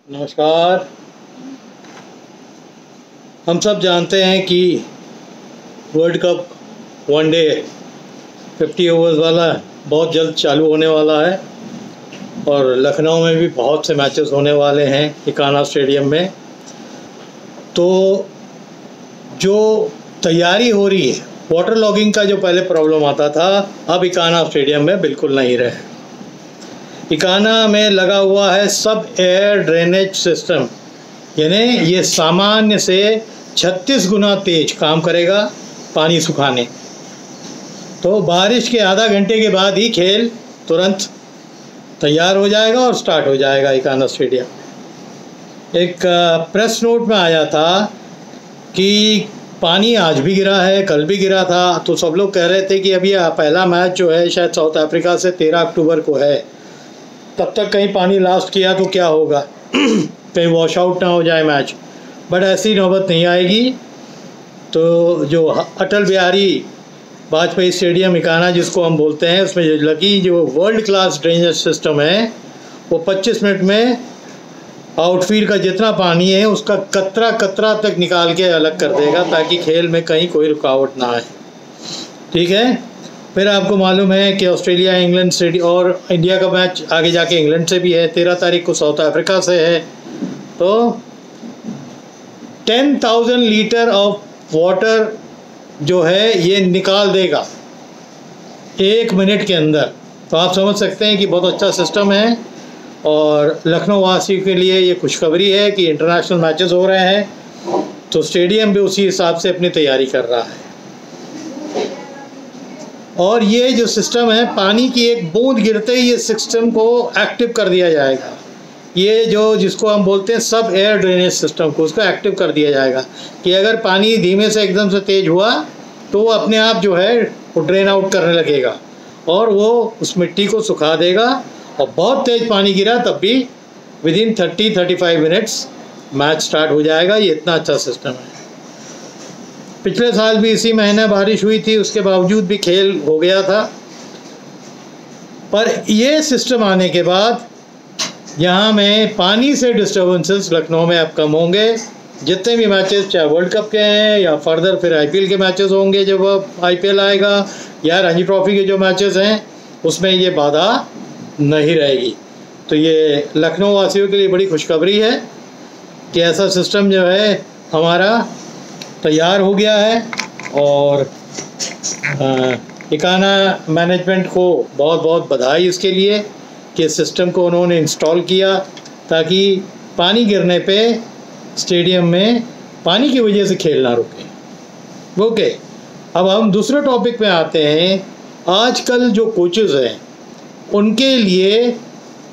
नमस्कार। हम सब जानते हैं कि वर्ल्ड कप वनडे 50 ओवर्स वाला बहुत जल्द चालू होने वाला है और लखनऊ में भी बहुत से मैचेस होने वाले हैं इकाना स्टेडियम में। तो जो तैयारी हो रही है, वाटर लॉगिंग का जो पहले प्रॉब्लम आता था, अब इकाना स्टेडियम में बिल्कुल नहीं रहे। इकाना में लगा हुआ है सब एयर ड्रेनेज सिस्टम, यानी ये सामान्य से 36 गुना तेज काम करेगा पानी सुखाने। तो बारिश के आधा घंटे के बाद ही खेल तुरंत तैयार हो जाएगा और स्टार्ट हो जाएगा इकाना स्टेडियम। एक प्रेस नोट में आया था कि पानी आज भी गिरा है, कल भी गिरा था। तो सब लोग कह रहे थे कि अभी पहला मैच जो है शायद साउथ अफ्रीका से 13 अक्टूबर को है, तब तक कहीं पानी लास्ट किया तो क्या होगा, कहीं वॉश आउट ना हो जाए मैच। बट ऐसी नौबत नहीं आएगी। तो जो अटल बिहारी वाजपेयी स्टेडियम इकाना जिसको हम बोलते हैं, उसमें जो लगी जो वर्ल्ड क्लास ड्रेनेज सिस्टम है, वो 25 मिनट में आउटफील्ड का जितना पानी है उसका कतरा कतरा तक निकाल के अलग कर देगा, ताकि खेल में कहीं कोई रुकावट ना आए। ठीक है। फिर आपको मालूम है कि ऑस्ट्रेलिया इंग्लैंड से और इंडिया का मैच आगे जाके इंग्लैंड से भी है, 13 तारीख को साउथ अफ्रीका से है। तो 10,000 लीटर ऑफ वाटर जो है ये निकाल देगा 1 मिनट के अंदर। तो आप समझ सकते हैं कि बहुत अच्छा सिस्टम है और लखनऊ वासियों के लिए ये खुशखबरी है कि इंटरनेशनल मैचेस हो रहे हैं, तो स्टेडियम भी उसी हिसाब से अपनी तैयारी कर रहा है। और ये जो सिस्टम है, पानी की एक बूंद गिरते ही ये सिस्टम को एक्टिव कर दिया जाएगा। ये जो जिसको हम बोलते हैं सब एयर ड्रेनेज सिस्टम को, उसको एक्टिव कर दिया जाएगा कि अगर पानी धीमे से एकदम से तेज हुआ तो वो अपने आप जो है वो ड्रेन आउट करने लगेगा और वो उस मिट्टी को सुखा देगा। और बहुत तेज पानी गिरा तब भी विदिन 30-35 मिनट्स मैच स्टार्ट हो जाएगा। ये इतना अच्छा सिस्टम है। पिछले साल भी इसी महीने बारिश हुई थी, उसके बावजूद भी खेल हो गया था। पर ये सिस्टम आने के बाद यहाँ में पानी से डिस्टर्बेंसेस लखनऊ में अब कम होंगे। जितने भी मैचेस चाहे वर्ल्ड कप के हैं या फर्दर फिर आईपीएल के मैचेस होंगे, जब आईपीएल आएगा या रणजी ट्रॉफी के जो मैचेस हैं, उसमें ये बाधा नहीं रहेगी। तो ये लखनऊ वासियों के लिए बड़ी खुशखबरी है कि ऐसा सिस्टम जो है हमारा तैयार हो गया है। और इकाना मैनेजमेंट को बहुत बहुत बधाई इसके लिए कि इस सिस्टम को उन्होंने इंस्टॉल किया, ताकि पानी गिरने पे स्टेडियम में पानी की वजह से खेल ना रुके। ओके, अब हम दूसरे टॉपिक पे आते हैं। आजकल जो कोचेज़ हैं उनके लिए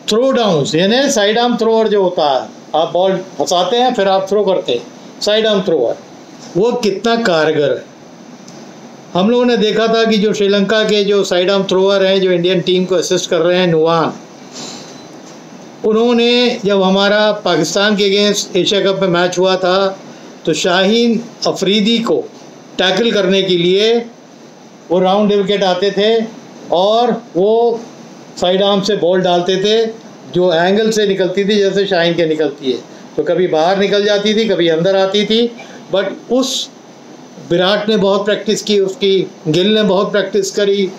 थ्रो डाउन्स, यानी साइड आर्म थ्रोअर जो होता है, आप बॉल फंसाते हैं फिर आप थ्रो करते हैं, साइड आर्म थ्रोअर, वो कितना कारगर है। हम लोगों ने देखा था कि जो श्रीलंका के जो साइड आर्म थ्रोअर हैं, जो इंडियन टीम को असिस्ट कर रहे हैं, नुवान, उन्होंने जब हमारा पाकिस्तान के अगेंस्ट एशिया कप में मैच हुआ था तो शाहीन अफरीदी को टैकल करने के लिए वो राउंड विकेट आते थे और वो साइड आर्म से बॉल डालते थे जो एंगल से निकलती थी, जैसे शाहीन के निकलती है। तो कभी बाहर निकल जाती थी, कभी अंदर आती थी। बट उस विराट ने बहुत प्रैक्टिस की, उसकी गिल ने बहुत प्रैक्टिस करी,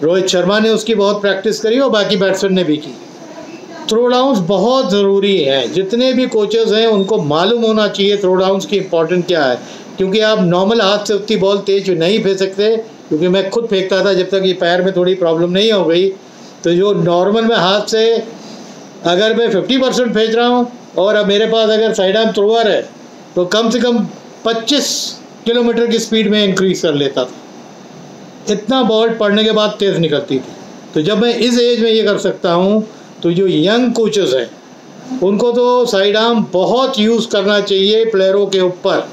रोहित शर्मा ने उसकी बहुत प्रैक्टिस करी और बाकी बैट्समैन ने भी की। थ्रो डाउन्स बहुत ज़रूरी हैं। जितने भी कोचेज़ हैं उनको मालूम होना चाहिए थ्रो डाउन्स की इम्पोर्टेंट क्या है, क्योंकि आप नॉर्मल हाथ से उतनी बॉल तेज नहीं फेंक सकते। क्योंकि मैं खुद फेंकता था जब तक ये पैर में थोड़ी प्रॉब्लम नहीं हो गई। तो जो नॉर्मल में हाथ से अगर मैं 50% फेंक रहा हूँ और अब मेरे पास अगर साइड आर्म थ्रोअर है तो कम से कम 25 किलोमीटर की स्पीड में इंक्रीज कर लेता था। इतना बॉल पड़ने के बाद तेज़ निकलती थी। तो जब मैं इस एज में ये कर सकता हूँ, तो जो यंग कोचेज़ हैं उनको तो साइड आर्म बहुत यूज़ करना चाहिए प्लेयरों के ऊपर।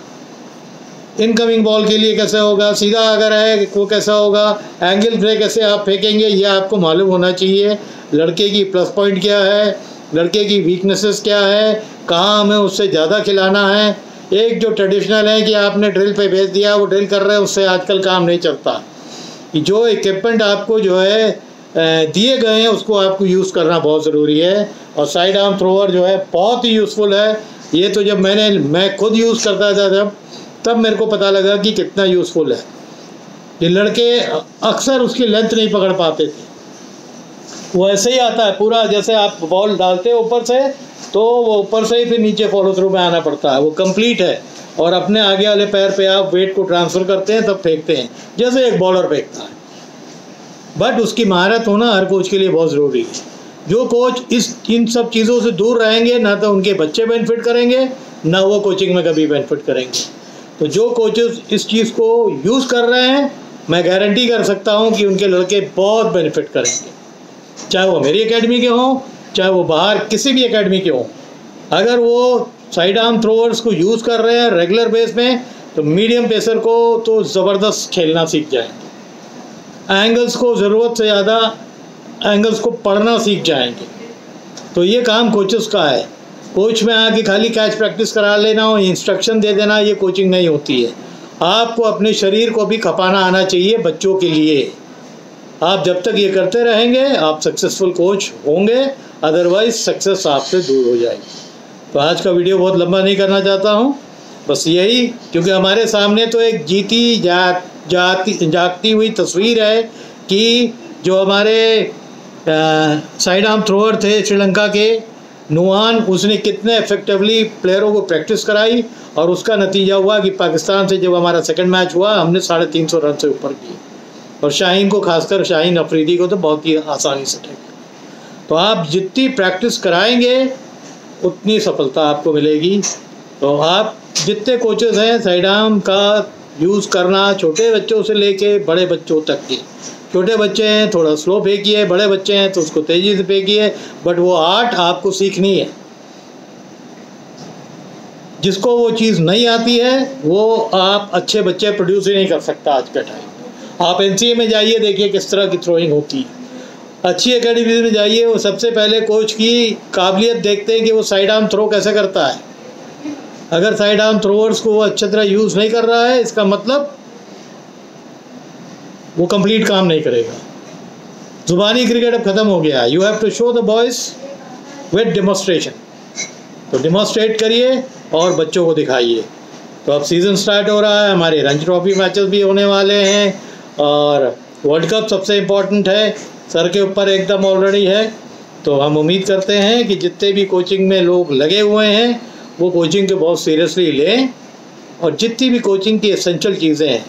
इनकमिंग बॉल के लिए कैसे होगा, सीधा अगर है वो कैसा होगा, एंगल ब्रेक कैसे आप फेंकेंगे, ये आपको मालूम होना चाहिए। लड़के की प्लस पॉइंट क्या है, लड़के की वीकनेसेस क्या है, कहाँ हमें उससे ज़्यादा खिलाना है। एक जो ट्रेडिशनल है कि आपने ड्रिल पे भेज दिया, वो ड्रिल कर रहे हैं, उससे आजकल काम नहीं चलता। कि जो इक्विपमेंट आपको जो है दिए गए हैं उसको आपको यूज़ करना बहुत ज़रूरी है। और साइड आर्म थ्रोअर जो है बहुत ही यूज़फुल है। ये तो जब मैं खुद यूज़ करता था तब मेरे को पता लगा कि कितना यूज़फुल है। ये लड़के अक्सर उसकी लेंथ नहीं पकड़ पाते थे। वो ऐसे ही आता है पूरा, जैसे आप बॉल डालते हो ऊपर से तो वो ऊपर से ही फिर नीचे फॉलो थ्रू में आना पड़ता है। वो कंप्लीट है और अपने आगे वाले पैर पे आप वेट को ट्रांसफ़र करते हैं तब फेंकते हैं, जैसे एक बॉलर फेंकता है। बट उसकी महारत होना हर कोच के लिए बहुत ज़रूरी है। जो कोच इन सब चीज़ों से दूर रहेंगे ना तो उनके बच्चे बेनिफिट करेंगे ना वो कोचिंग में कभी बेनिफिट करेंगे। तो जो कोचेस इस चीज़ को यूज़ कर रहे हैं मैं गारंटी कर सकता हूं कि उनके लड़के बहुत बेनिफिट करेंगे, चाहे वो मेरी एकेडमी के हों चाहे वो बाहर किसी भी एकेडमी के हों। अगर वो साइड आर्म थ्रोअर्स को यूज़ कर रहे हैं रेगुलर बेस में तो मीडियम पेसर को तो ज़बरदस्त खेलना सीख जाएंगे। एंगल्स को ज़रूरत से ज़्यादा एंगल्स को पढ़ना सीख जाएंगे। तो ये काम कोचेस का है। कोच में आके खाली कैच प्रैक्टिस करा लेना और इंस्ट्रक्शन दे देना ये कोचिंग नहीं होती है। आपको अपने शरीर को भी खपाना आना चाहिए बच्चों के लिए। आप जब तक ये करते रहेंगे आप सक्सेसफुल कोच होंगे, अदरवाइज सक्सेस आपसे दूर हो जाएगी। तो आज का वीडियो बहुत लंबा नहीं करना चाहता हूँ, बस यही, क्योंकि हमारे सामने तो एक जीती जागती हुई तस्वीर है कि जो हमारे साइड आर्म थ्रोअर थे श्रीलंका के नुआन, उसने कितने इफेक्टिवली प्लेयरों को प्रैक्टिस कराई और उसका नतीजा हुआ कि पाकिस्तान से जब हमारा सेकंड मैच हुआ हमने 350 रन से ऊपर किए और शाहीन को, खासकर शाहीन अफरीदी को तो बहुत ही आसानी से ठेक। तो आप जितनी प्रैक्टिस कराएंगे उतनी सफलता आपको मिलेगी। तो आप जितने कोचेस हैं साइड आर्म का यूज़ करना, छोटे बच्चों से लेके बड़े बच्चों तक के। छोटे बच्चे हैं थोड़ा स्लो फेंकिए, बड़े बच्चे हैं तो उसको तेज़ी से फेंकिए, बट वो आर्ट आपको सीखनी है। जिसको वो चीज़ नहीं आती है वो आप अच्छे बच्चे प्रोड्यूस ही नहीं कर सकता आज का टाइम। आप NCA में जाइए, देखिए किस तरह की थ्रोइंग होती है। अच्छी एकेडमी में जाइए, वो सबसे पहले कोच की काबिलियत देखते हैं कि वो साइड आर्म थ्रो कैसे करता है। अगर साइड आर्म थ्रोअर्स को वो अच्छी तरह यूज़ नहीं कर रहा है इसका मतलब वो कंप्लीट काम नहीं करेगा। ज़ुबानी क्रिकेट अब ख़त्म हो गया। You have to show the boys with demonstration. तो डेमोस्ट्रेट करिए और बच्चों को दिखाइए। तो अब सीज़न स्टार्ट हो रहा है, हमारे रणजी ट्रॉफी मैचेस भी होने वाले हैं और वर्ल्ड कप सबसे इम्पोर्टेंट है, सर के ऊपर एकदम ऑलरेडी है। तो हम उम्मीद करते हैं कि जितने भी कोचिंग में लोग लगे हुए हैं वो कोचिंग को बहुत सीरियसली लें और जितनी भी कोचिंग की एसेंशियल चीज़ें हैं।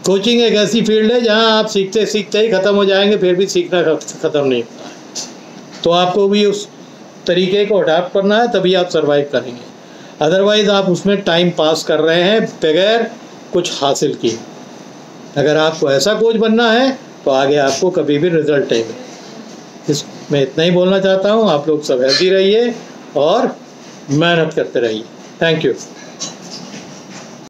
कोचिंग एक ऐसी फील्ड है जहां आप सीखते सीखते ही ख़त्म हो जाएंगे, फिर भी सीखना ख़त्म नहीं होता है। तो आपको भी उस तरीके को अडॉप्ट करना है, तभी आप सर्वाइव करेंगे। अदरवाइज़ आप उसमें टाइम पास कर रहे हैं बगैर कुछ हासिल किए। अगर आपको ऐसा कोच बनना है तो आगे आपको कभी भी रिजल्ट नहीं मिलेगा। मैं इतना ही बोलना चाहता हूँ। आप लोग सब हेल्दी रहिए और मेहनत करते रहिए। Thank you.